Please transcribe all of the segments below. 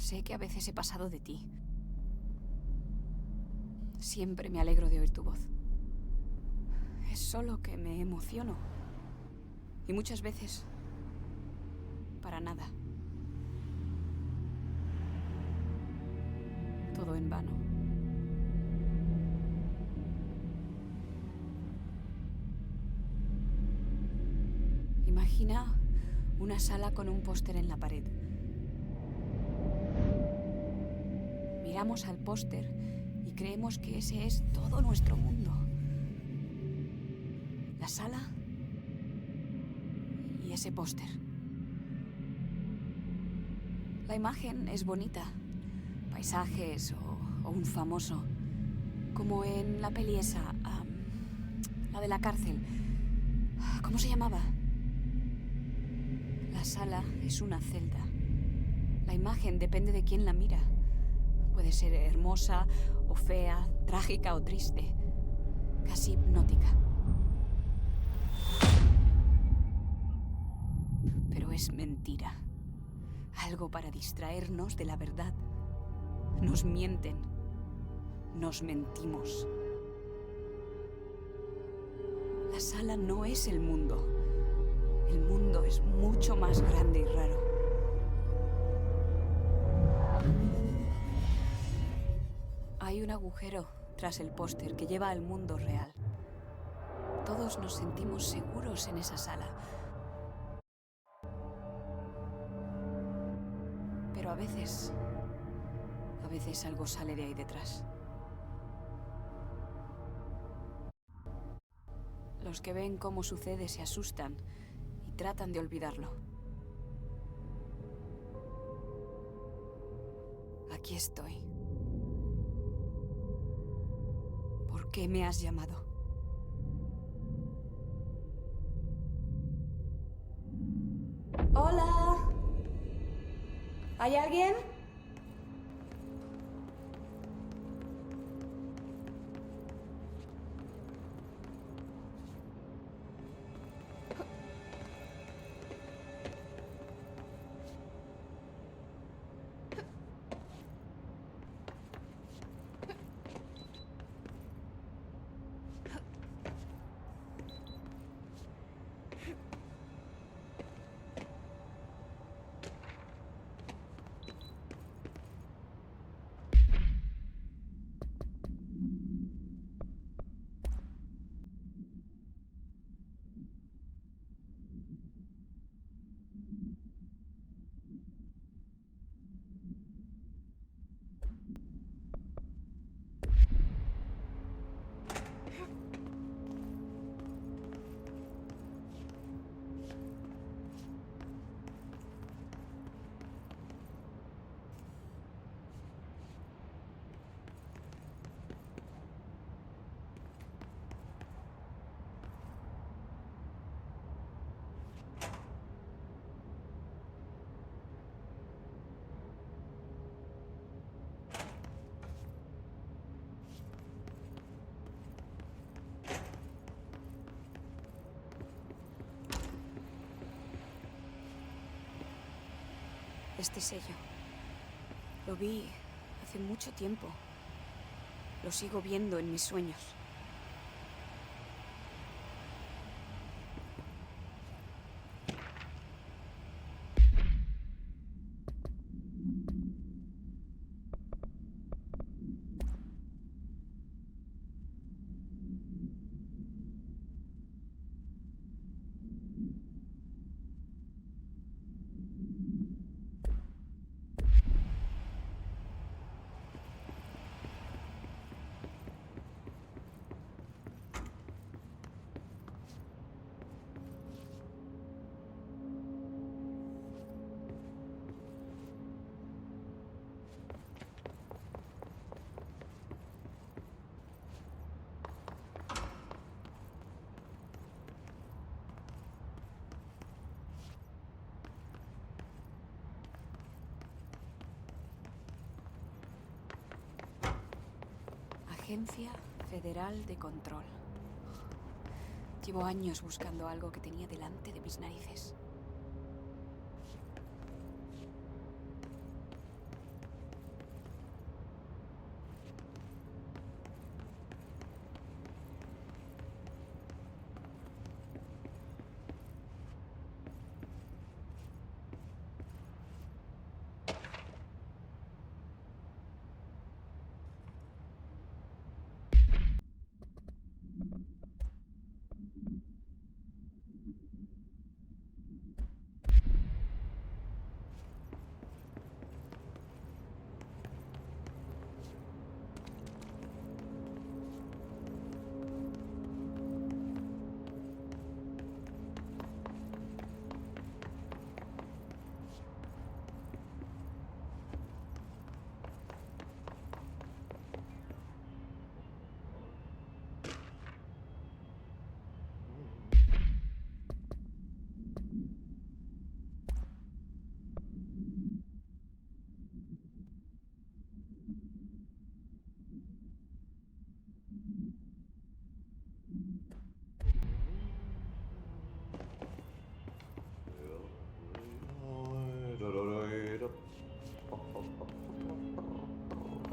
Sé que a veces he pasado de ti. Siempre me alegro de oír tu voz. Es solo que me emociono. Y muchas veces... para nada. Todo en vano. Imagina una sala con un póster en la pared. Miramos al póster y creemos que ese es todo nuestro mundo. La sala y ese póster. La imagen es bonita. Paisajes o un famoso. Como en la peli esa, la de la cárcel. ¿Cómo se llamaba? La sala es una celda. La imagen depende de quién la mira. Puede ser hermosa o fea, trágica o triste. Casi hipnótica. Pero es mentira. Algo para distraernos de la verdad. Nos mienten. Nos mentimos. La sala no es el mundo. El mundo es mucho más grande y raro. Hay un agujero tras el póster que lleva al mundo real. Todos nos sentimos seguros en esa sala. Pero a veces algo sale de ahí detrás. Los que ven cómo sucede se asustan y tratan de olvidarlo. Aquí estoy. ¿Por qué me has llamado? ¡Hola! ¿Hay alguien? Este sello. Lo vi hace mucho tiempo. Lo sigo viendo en mis sueños. Agencia Federal de Control. Llevo años buscando algo que tenía delante de mis narices.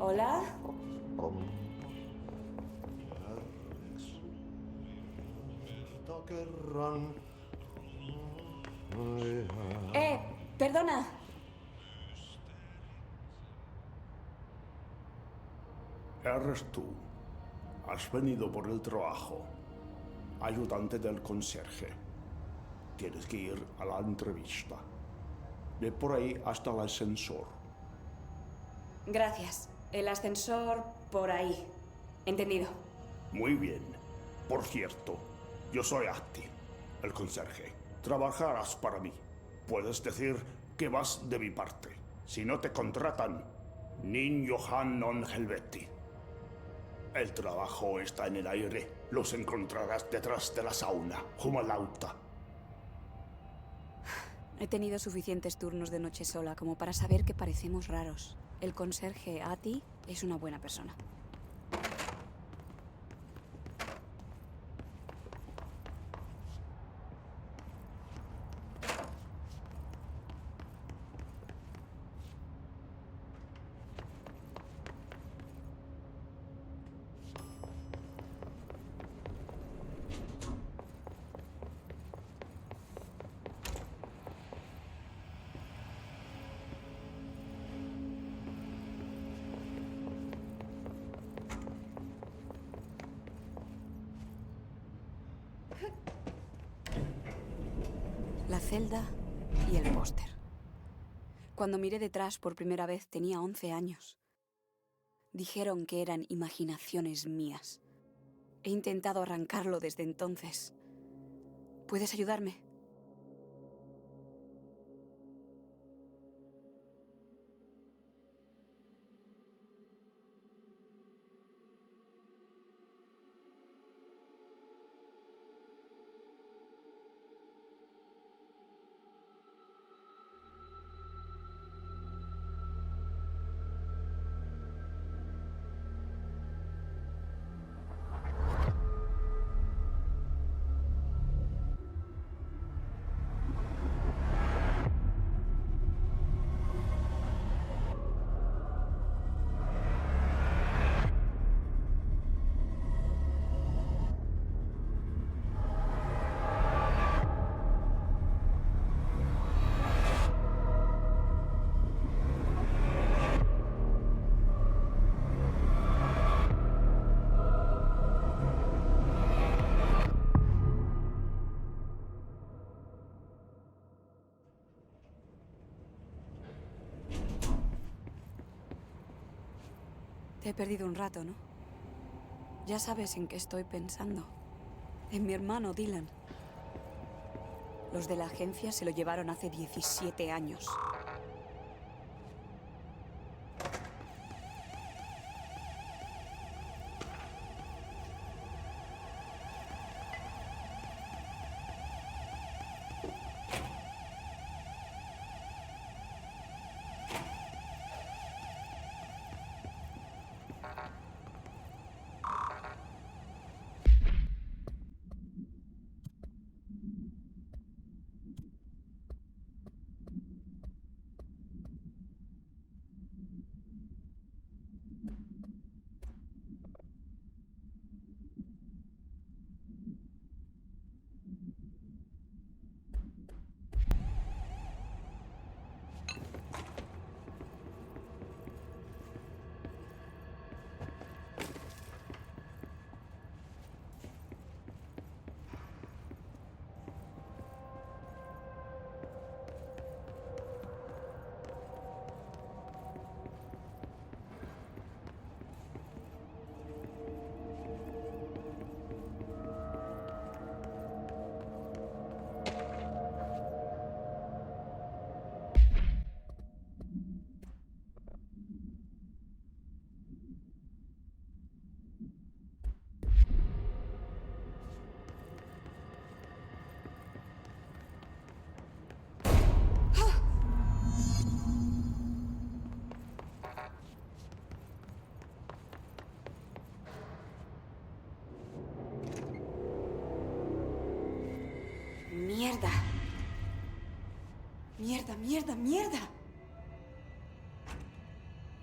¿Hola? Perdona. Eres tú. Has venido por el trabajo. Ayudante del conserje. Tienes que ir a la entrevista. Ve por ahí hasta el ascensor. Gracias. El ascensor por ahí. Entendido. Muy bien. Por cierto, yo soy Ahti, el conserje. Trabajarás para mí. Puedes decir que vas de mi parte. Si no te contratan, nin Johan non helveti. El trabajo está en el aire. Los encontrarás detrás de la sauna, Jumalauta. He tenido suficientes turnos de noche sola como para saber que parecemos raros. El conserje Ahti es una buena persona. La celda y el póster. Cuando miré detrás por primera vez tenía 11 años. Dijeron que eran imaginaciones mías. He intentado arrancarlo desde entonces. ¿Puedes ayudarme? Te he perdido un rato, ¿no? Ya sabes en qué estoy pensando. En mi hermano Dylan. Los de la agencia se lo llevaron hace 17 años. ¡Mierda! ¡Mierda, mierda, mierda!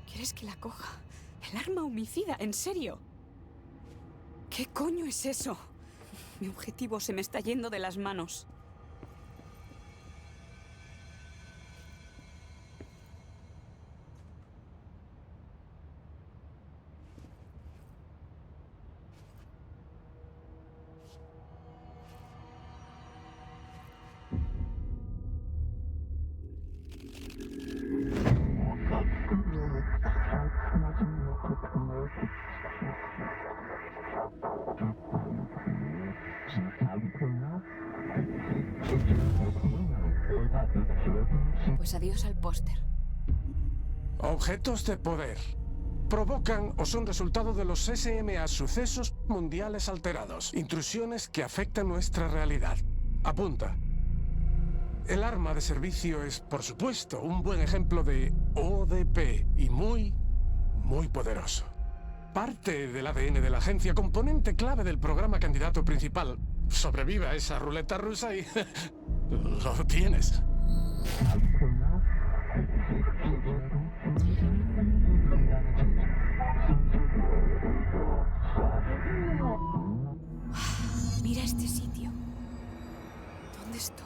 ¿Quieres que la coja? El arma homicida, ¿en serio? ¿Qué coño es eso? Mi objetivo se me está yendo de las manos. Pues adiós al póster. Objetos de poder. Provocan o son resultado de los SMA, sucesos mundiales alterados, intrusiones que afectan nuestra realidad. Apunta. El arma de servicio es, por supuesto, un buen ejemplo de ODP y muy poderoso. Parte del ADN de la agencia, componente clave del programa candidato principal. Sobrevive a esa ruleta rusa y lo tienes. Mira este sitio. ¿Dónde estoy?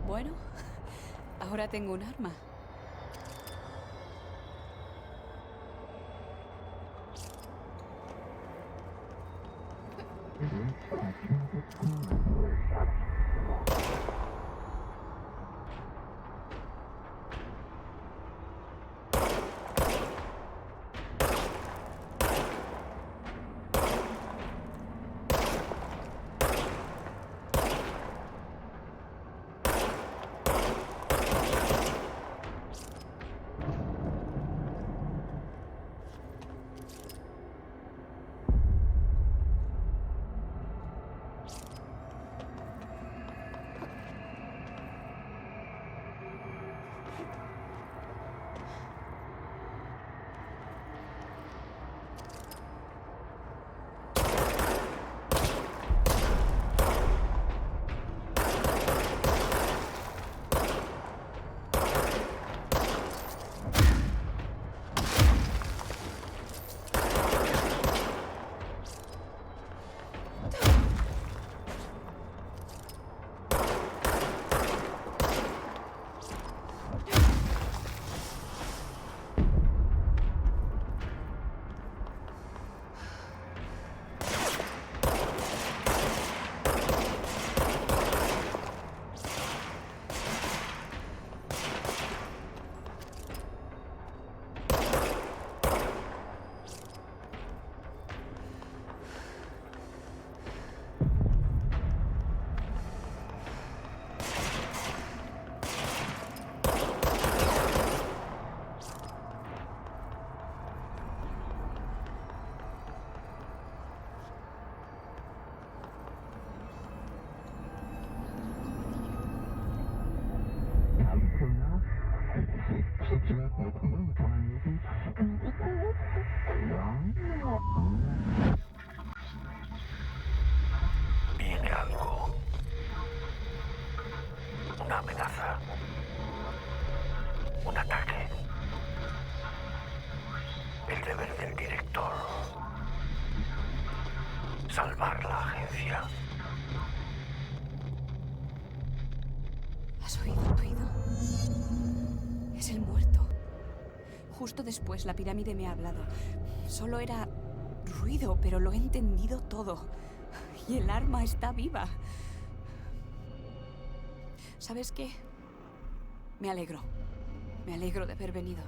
Bueno, ahora tengo un arma. Viene algo. Una amenaza. Un ataque. El deber del director. Salvar la agencia. ¿Has oído el ruido? Es el muerto. Justo después la pirámide me ha hablado. Solo era ruido, pero lo he entendido todo. Y el arma está viva. ¿Sabes qué? Me alegro. Me alegro de haber venido.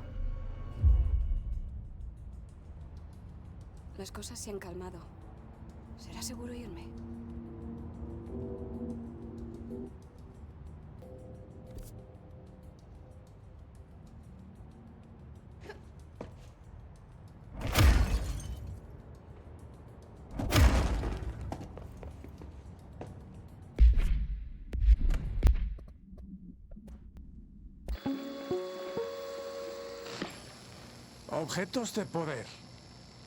Las cosas se han calmado. ¿Será seguro irme? Objetos de poder.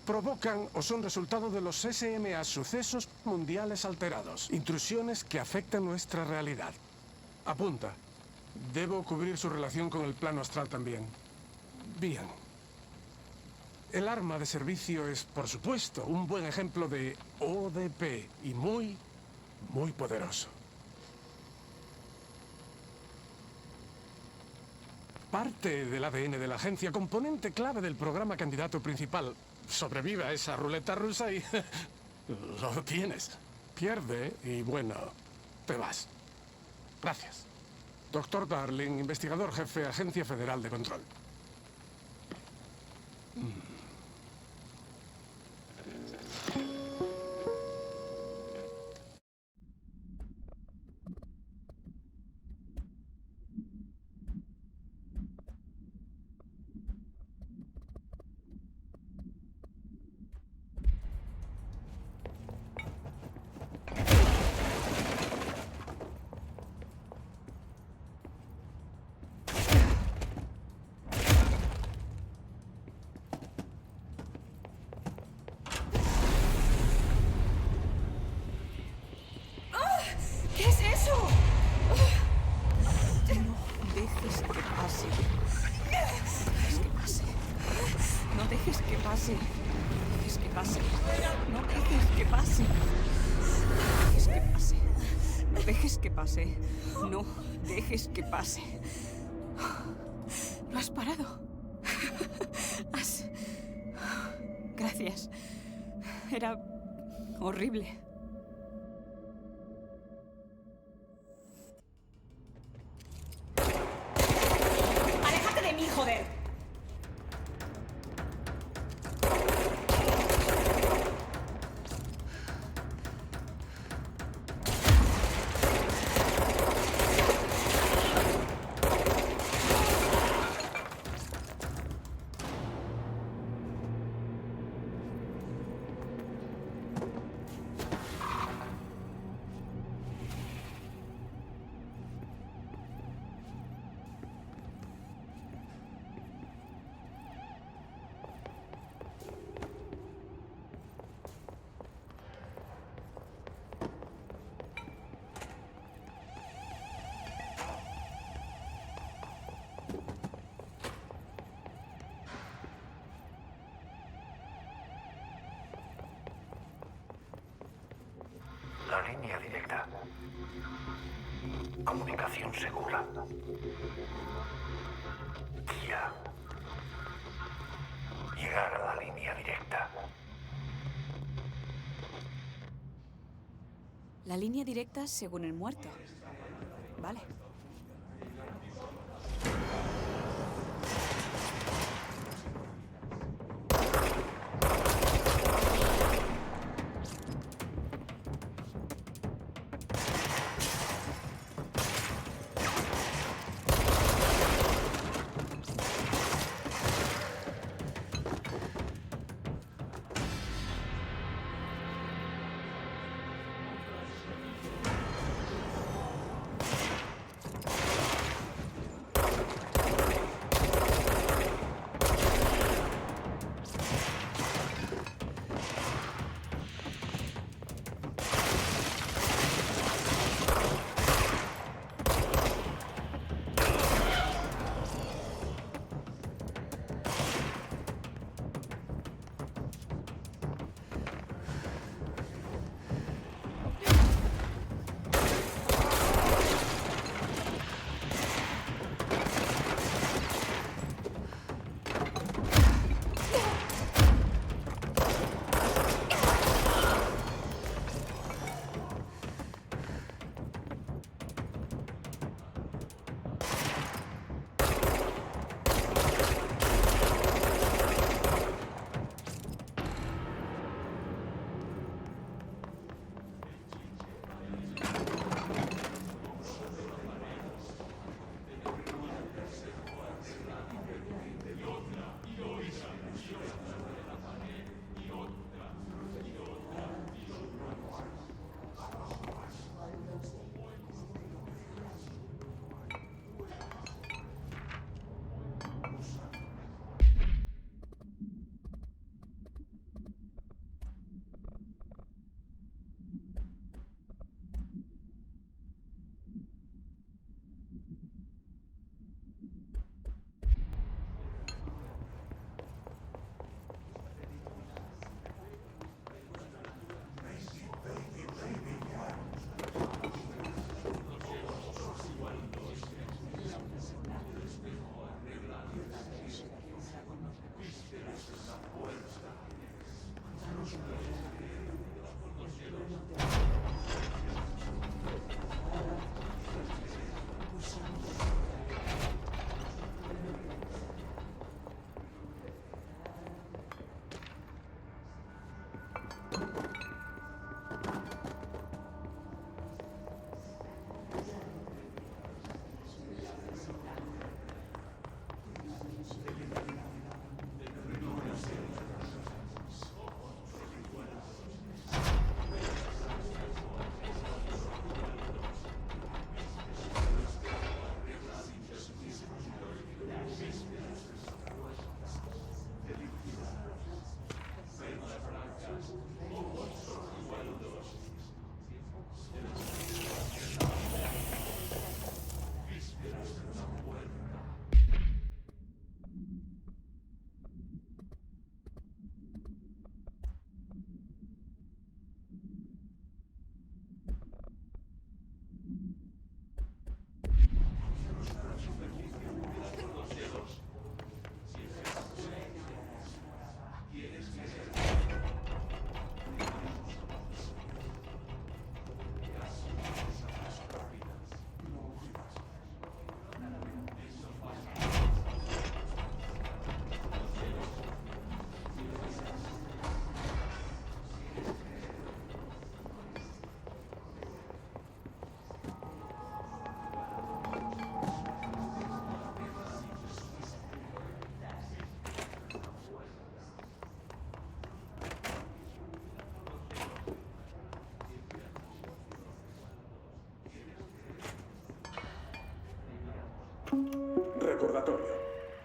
Provocan o son resultado de los SMA sucesos mundiales alterados. Intrusiones que afectan nuestra realidad. Apunta. Debo cubrir su relación con el plano astral también. Bien. El arma de servicio es, por supuesto, un buen ejemplo de ODP y muy poderoso. Parte del ADN de la agencia, componente clave del programa candidato principal. Sobrevive a esa ruleta rusa y lo tienes. Pierde y bueno, te vas. Gracias. Doctor Darling, investigador jefe, Agencia Federal de Control. ¿Qué es eso? No dejes que pase. No dejes que pase. No dejes que pase. No dejes que pase. No dejes que pase. No dejes que pase. No has parado. Gracias. Era horrible. ¡Aléjate de mí, joder! La línea directa. Comunicación segura. Guía. Llegar a la línea directa. La línea directa según el muerto. Vale.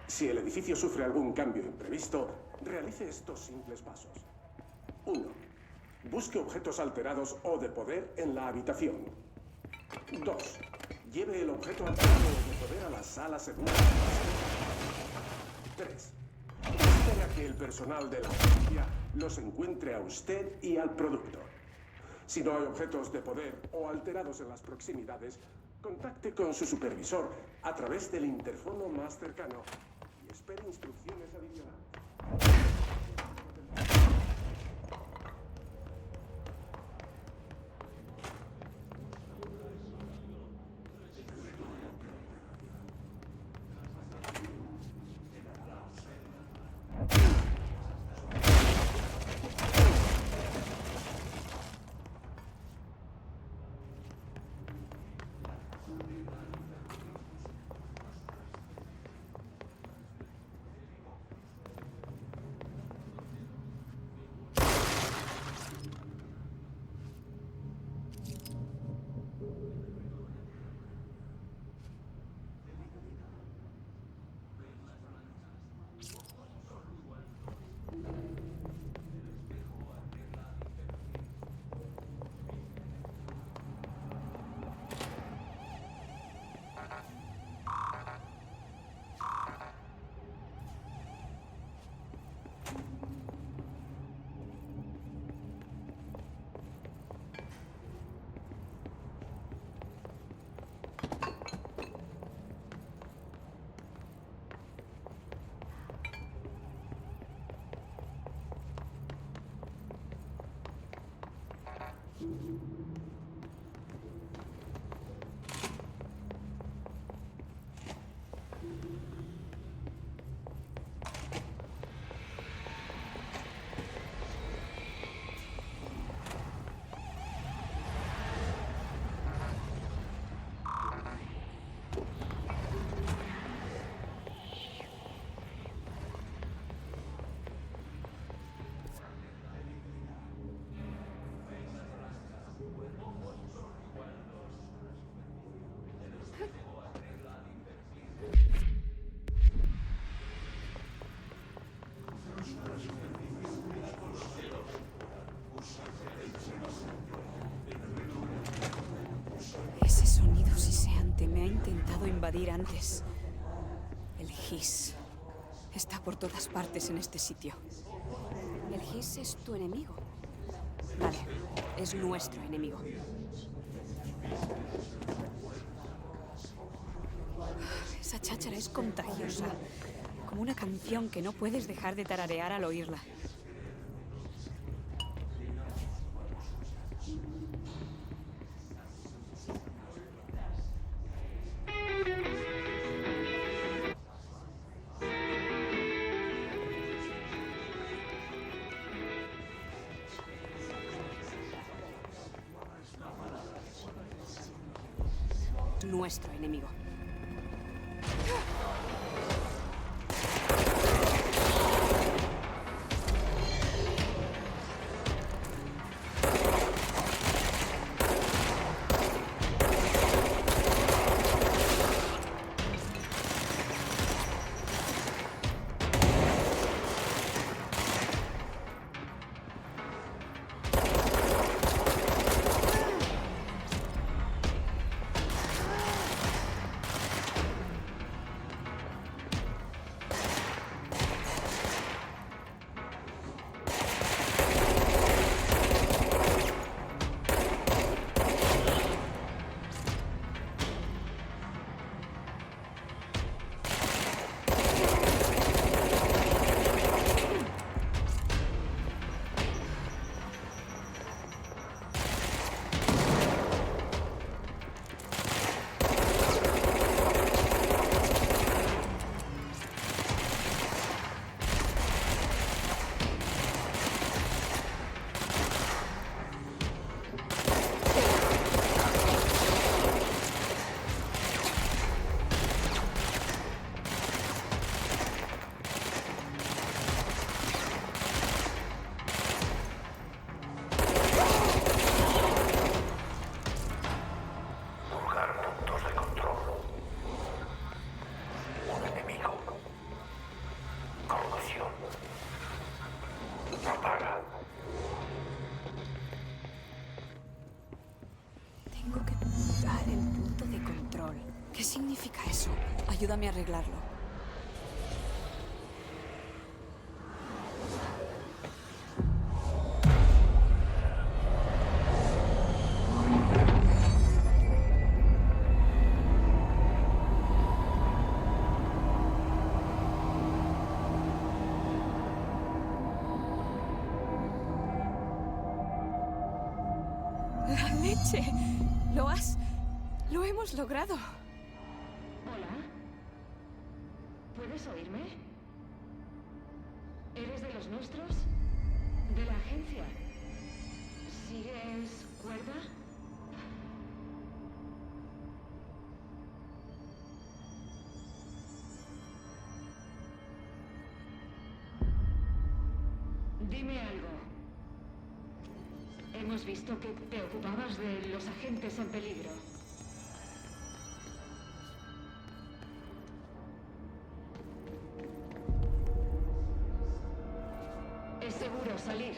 Si el edificio sufre algún cambio imprevisto, realice estos simples pasos. 1. Busque objetos alterados o de poder en la habitación. 2. Lleve el objeto alterado o de poder a la sala segunda. 3. Espere a que el personal de la agencia los encuentre a usted y al producto. Si no hay objetos de poder o alterados en las proximidades, contacte con su supervisor a través del interfono más cercano y espere instrucciones adicionales. Ese sonido siseante me ha intentado invadir antes. El Hiss está por todas partes en este sitio. ¿El Hiss es tu enemigo? Vale, es nuestro enemigo. Esa cháchara es contagiosa, como una canción que no puedes dejar de tararear al oírla. Nuestro enemigo. Tengo que pulgar el punto de control. ¿Qué significa eso? Ayúdame a arreglarlo. ¡La leche! Lo hemos logrado. Hola. ¿Puedes oírme? ¿Eres de los nuestros? ¿De la agencia? ¿Sigues cuerda? Dime algo. Hemos visto que te ocupabas de los agentes en peligro. Es seguro salir.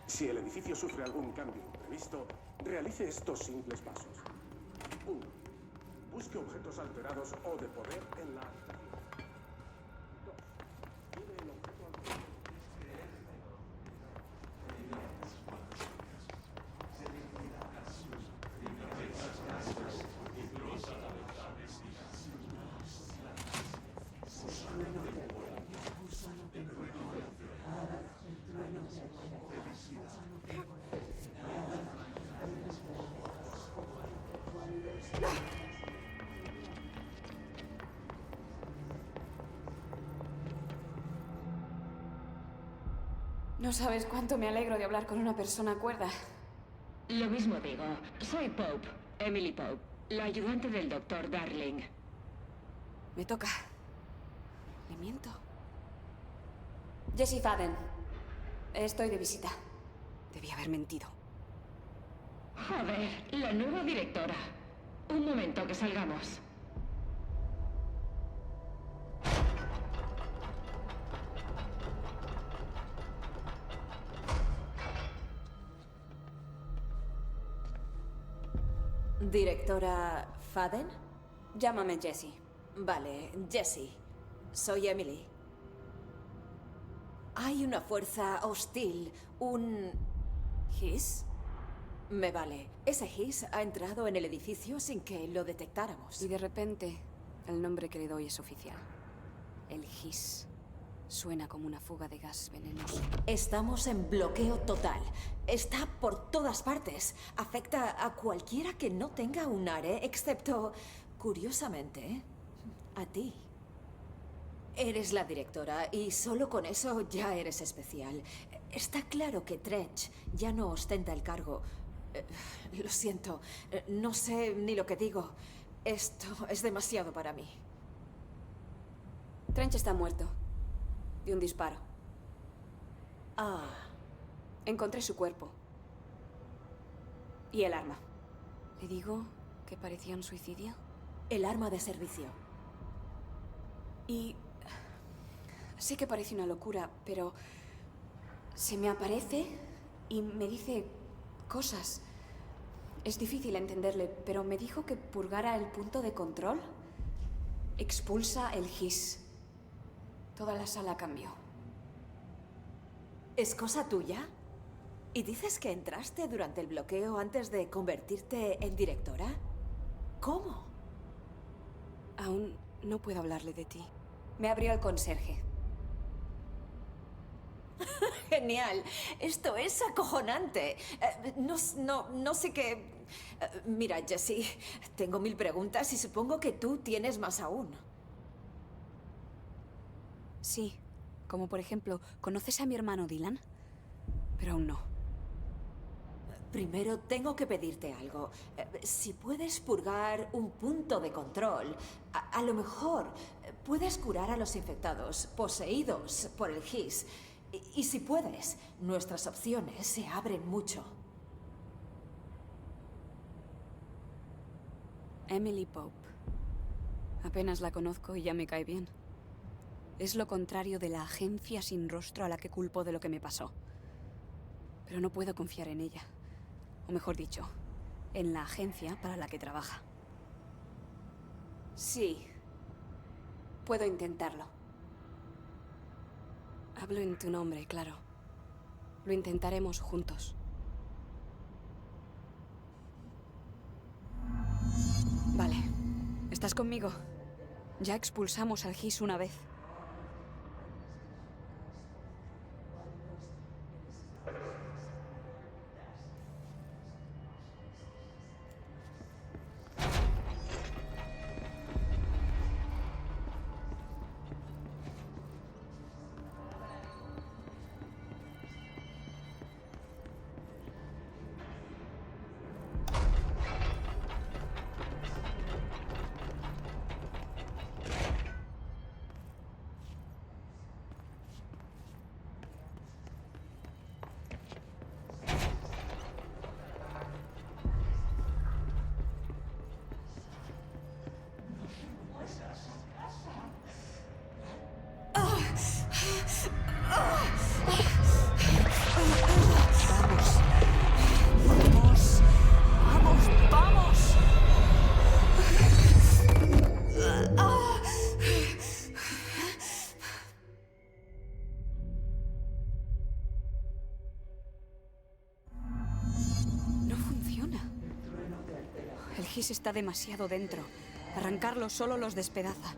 Si el edificio sufre algún cambio imprevisto, realice estos simples pasos. 1. Busque objetos alterados o de poder en la habitación. 2. Lleve el objeto alterado. No sabes cuánto me alegro de hablar con una persona cuerda. Lo mismo digo. Soy Pope, Emily Pope, la ayudante del doctor Darling. Me toca. ¿Le miento? Jessie Faden. Estoy de visita. Debí haber mentido. Joder, la nueva directora. Un momento, que salgamos. ¿Directora Faden? Llámame Jessie. Vale, Jessie. Soy Emily. Hay una fuerza hostil, un... ¿Hiss? Me vale. Ese Hiss ha entrado en el edificio sin que lo detectáramos. Y de repente, el nombre que le doy es oficial. El Hiss. Suena como una fuga de gas venenoso. Estamos en bloqueo total. Está por todas partes. Afecta a cualquiera que no tenga un ARE, excepto, curiosamente, a ti. Eres la directora y solo con eso ya eres especial. Está claro que Trench ya no ostenta el cargo. Lo siento, no sé ni lo que digo. Esto es demasiado para mí. Trench está muerto. De un disparo. Ah, Encontré su cuerpo. Y el arma. ¿Le digo que parecía un suicidio? el arma de servicio. Y... sé que parece una locura, pero... se me aparece y me dice cosas. Es difícil entenderle, pero me dijo que purgara el punto de control. Expulsa el Hiss. Toda la sala cambió. ¿Es cosa tuya? ¿Y dices que entraste durante el bloqueo antes de convertirte en directora? ¿Cómo? Aún no puedo hablarle de ti. Me abrió el conserje. Genial. Esto es acojonante. No sé qué... Mira, Jessie, tengo 1000 preguntas y supongo que tú tienes más aún. Sí, como por ejemplo, ¿conoces a mi hermano Dylan? Pero aún no. Primero tengo que pedirte algo. Si puedes purgar un punto de control, a lo mejor puedes curar a los infectados, poseídos por el Hiss. Y si puedes, nuestras opciones se abren mucho. Emily Pope. Apenas la conozco y ya me cae bien. Es lo contrario de la agencia sin rostro a la que culpo de lo que me pasó. Pero no puedo confiar en ella. O mejor dicho, en la agencia para la que trabaja. Sí. Puedo intentarlo. Hablo en tu nombre, claro. Lo intentaremos juntos. Vale. ¿Estás conmigo? Ya expulsamos al Hiss una vez. Gis está demasiado dentro. Arrancarlo solo los despedaza.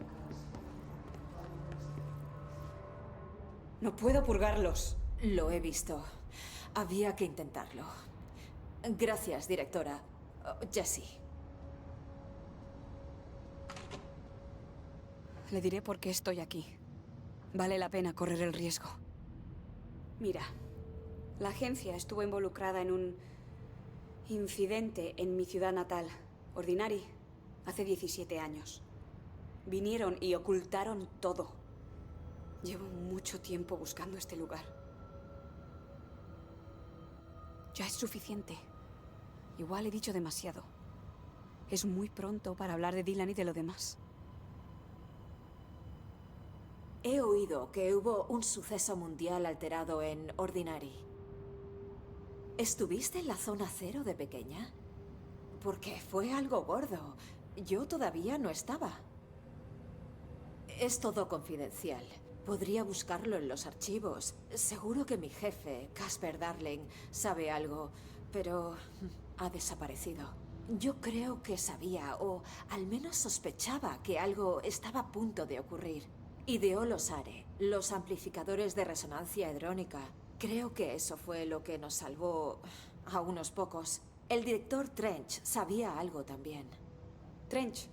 No puedo purgarlos. Lo he visto. Había que intentarlo. Gracias, directora. Jessie. Le diré por qué estoy aquí. Vale la pena correr el riesgo. Mira, la agencia estuvo involucrada en un incidente en mi ciudad natal, Ordinary, hace 17 años. Vinieron y ocultaron todo. Llevo mucho tiempo buscando este lugar. Ya es suficiente. Igual he dicho demasiado. Es muy pronto para hablar de Dylan y de lo demás. He oído que hubo un suceso mundial alterado en Ordinary. ¿Estuviste en la zona cero de pequeña? Porque fue algo gordo. Yo todavía no estaba. Es todo confidencial. Podría buscarlo en los archivos. Seguro que mi jefe, Casper Darling, sabe algo, pero ha desaparecido. Yo creo que sabía, o al menos sospechaba, que algo estaba a punto de ocurrir. Ideó los ARE, los amplificadores de resonancia hedrónica. Creo que eso fue lo que nos salvó a unos pocos. El director Trench sabía algo también. Trench,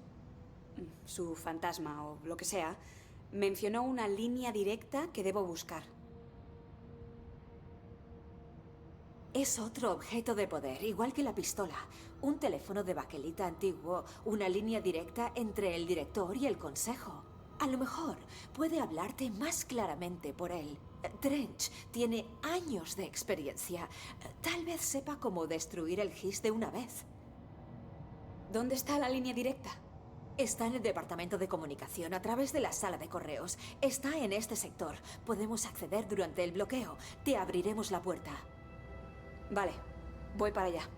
su fantasma o lo que sea, mencionó una línea directa que debo buscar. Es otro objeto de poder, igual que la pistola. Un teléfono de baquelita antiguo, una línea directa entre el director y el consejo. A lo mejor puede hablarte más claramente por él. Trench tiene años de experiencia. Tal vez sepa cómo destruir el GIS de una vez. ¿Dónde está la línea directa? Está en el departamento de comunicación, a través de la sala de correos. Está en este sector. Podemos acceder durante el bloqueo. Te abriremos la puerta. Vale, voy para allá.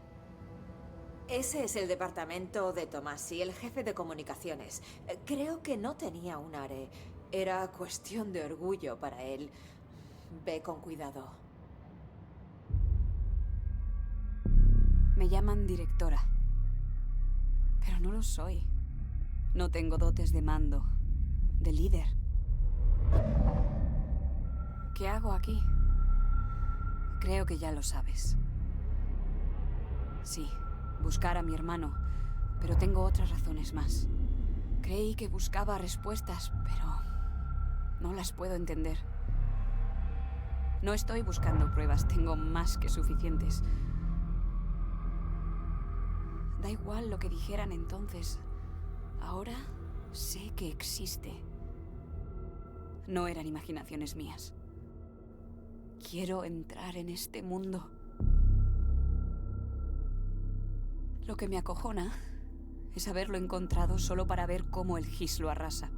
Ese es el departamento de Tomasi, el jefe de comunicaciones. Creo que no tenía un ARE. Era cuestión de orgullo para él. Ve con cuidado. Me llaman directora. Pero no lo soy. No tengo dotes de mando, de líder. ¿Qué hago aquí? Creo que ya lo sabes. Sí, buscar a mi hermano, pero tengo otras razones más. Creí que buscaba respuestas, pero no las puedo entender. No estoy buscando pruebas, tengo más que suficientes. Da igual lo que dijeran entonces. Ahora sé que existe. No eran imaginaciones mías. Quiero entrar en este mundo. Lo que me acojona es haberlo encontrado solo para ver cómo el GIS lo arrasa.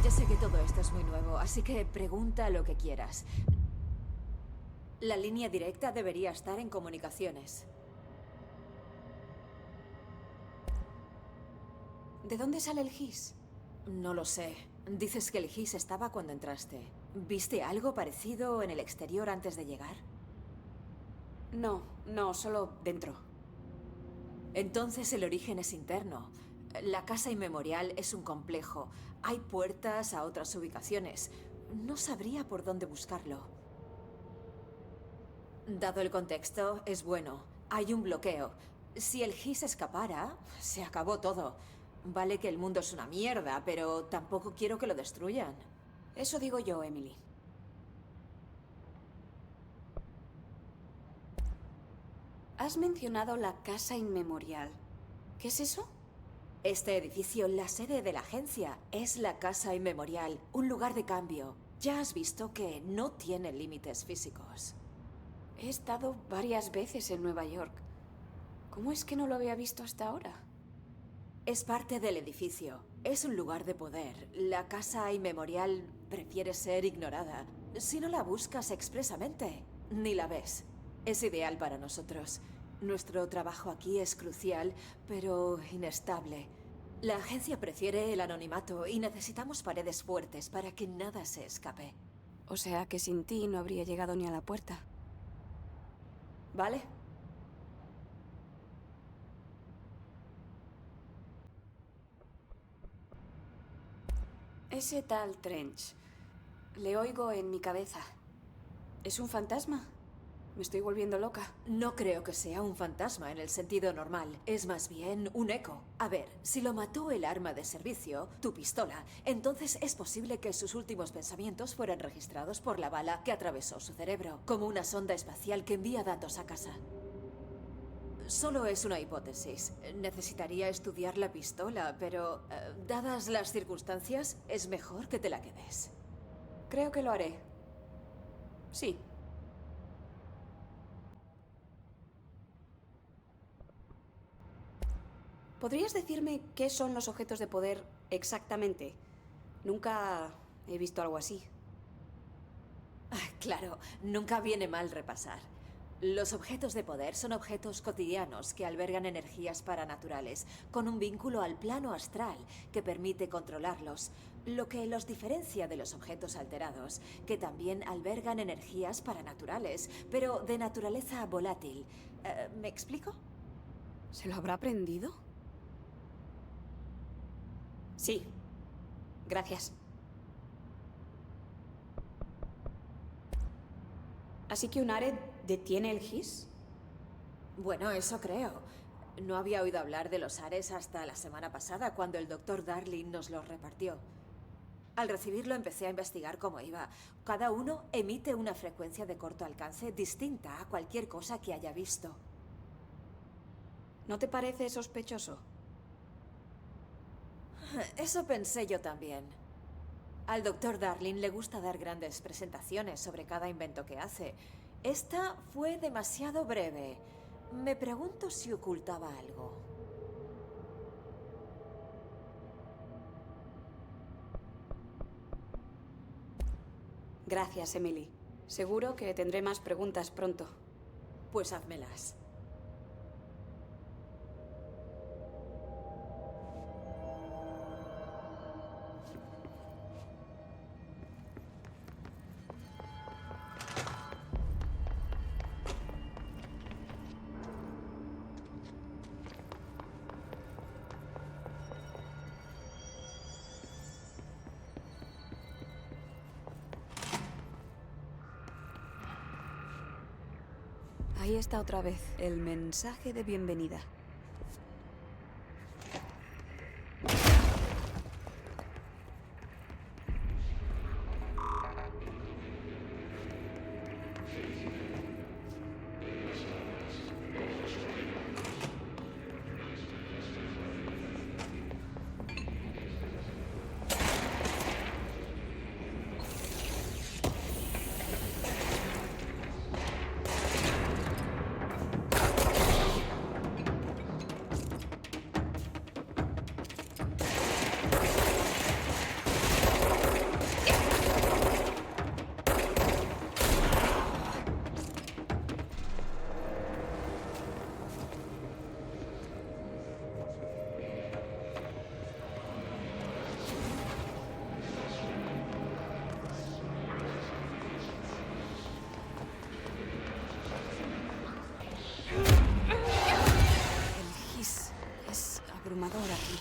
Ya sé que todo esto es muy nuevo, así que pregunta lo que quieras. La línea directa debería estar en comunicaciones. ¿De dónde sale el GIS? No lo sé. Dices que el GIS estaba cuando entraste. ¿Viste algo parecido en el exterior antes de llegar? No, solo dentro. Entonces el origen es interno. La casa inmemorial es un complejo. Hay puertas a otras ubicaciones. No sabría por dónde buscarlo. Dado el contexto, es bueno. Hay un bloqueo. Si el GIS escapara, se acabó todo. Vale que el mundo es una mierda, pero tampoco quiero que lo destruyan. Eso digo yo, Emily. Has mencionado la casa inmemorial. ¿Qué es eso? Este edificio, la sede de la agencia, es la casa inmemorial, un lugar de cambio. Ya has visto que no tiene límites físicos. He estado varias veces en Nueva York. ¿Cómo es que no lo había visto hasta ahora? Es parte del edificio. Es un lugar de poder. La casa inmemorial prefiere ser ignorada. Si no la buscas expresamente, ni la ves. Es ideal para nosotros. Nuestro trabajo aquí es crucial, pero inestable. La agencia prefiere el anonimato y necesitamos paredes fuertes para que nada se escape. O sea que sin ti no habría llegado ni a la puerta. ¿Vale? Ese tal Trench. Le oigo en mi cabeza. ¿Es un fantasma? Me estoy volviendo loca. No creo que sea un fantasma en el sentido normal. Es más bien un eco. A ver, si lo mató el arma de servicio, tu pistola, entonces es posible que sus últimos pensamientos fueran registrados por la bala que atravesó su cerebro, como una sonda espacial que envía datos a casa. Solo es una hipótesis. Necesitaría estudiar la pistola, pero dadas las circunstancias, es mejor que te la quedes. Creo que lo haré. Sí. ¿Podrías decirme qué son los objetos de poder exactamente? Nunca he visto algo así. Claro, nunca viene mal repasar. Los objetos de poder son objetos cotidianos que albergan energías paranaturales, con un vínculo al plano astral que permite controlarlos, lo que los diferencia de los objetos alterados, que también albergan energías paranaturales, pero de naturaleza volátil. ¿Me explico? ¿Se lo habrá aprendido? Sí. Gracias. ¿Así que un Ared detiene el Hiss? Bueno, eso creo. No había oído hablar de los Ares hasta la semana pasada, cuando el Dr. Darling nos los repartió. Al recibirlo empecé a investigar cómo iba. Cada uno emite una frecuencia de corto alcance distinta a cualquier cosa que haya visto. ¿No te parece sospechoso? Eso pensé yo también. Al Dr. Darling le gusta dar grandes presentaciones sobre cada invento que hace. Esta fue demasiado breve. Me pregunto si ocultaba algo. Gracias, Emily. Seguro que tendré más preguntas pronto. Pues házmelas. Ahí está otra vez, el mensaje de bienvenida. Abrumador aquí.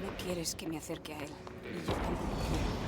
No quieres que me acerque a él. Y yo tampoco quiero.